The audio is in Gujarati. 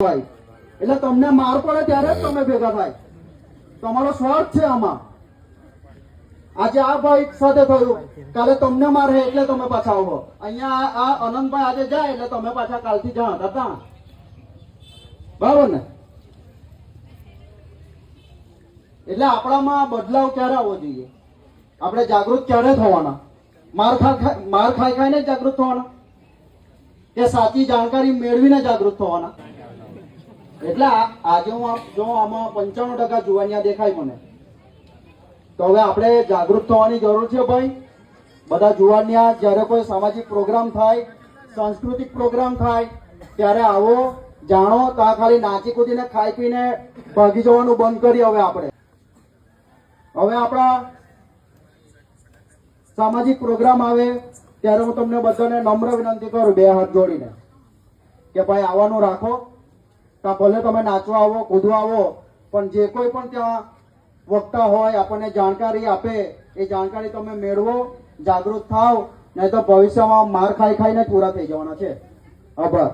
ભાઈ એટલે તમને માર પડે ત્યારે જ તમે ભેગા થાય. તમારો સ્વાર્થ છે આમાં. આજે આ ભાઈ સાથે થયું, કાલે તમને મારે એટલે તમે પાછા આવો. અહીંયા આ અનંતભાઈ આજે જાય એટલે તમે પાછા કાલથી જાણ હતા. બરાબર ને? એટલે આપણામાં બદલાવ ક્યારે આવવો જોઈએ? આપણે જાગૃત ક્યારે થવાના? માર ખાઈ ખાઈને જાગૃત થવાના કે સાચી જાણકારી મેળવીને જાગૃત થવાના? એટલે આજે હું જો આમાં 95% જુવાનિયા દેખાય મને, તો હવે આપણે જાગૃત થવાની જરૂર છે ભાઈ. બધા જુવાનિયા જ્યારે કોઈ સામાજિક પ્રોગ્રામ થાય, સાંસ્કૃતિક પ્રોગ્રામ થાય ત્યારે આવો, જાણો. તો આ ખાલી નાચી કૂદીને ખાઈ પીને ભાગી જવાનું બંધ કરી. હવે આપણા સામાજિક પ્રોગ્રામ આવે ત્યારે હું તમને બધાને નમ્ર વિનંતી કરું, બે હાથ જોડીને, કે ભાઈ આવવાનું રાખો. ત્યાં ભલે તમે નાચવા આવો, કૂદવા આવો, પણ જે કોઈ પણ ત્યાં વક્તા હોય આપણને જાણકારી આપે, એ જાણકારી તમે મેળવો, જાગૃત થાવ. નહીં તો ભવિષ્યમાં માર ખાઈ ખાઈને પૂરા થઈ જવાના છે. આભાર.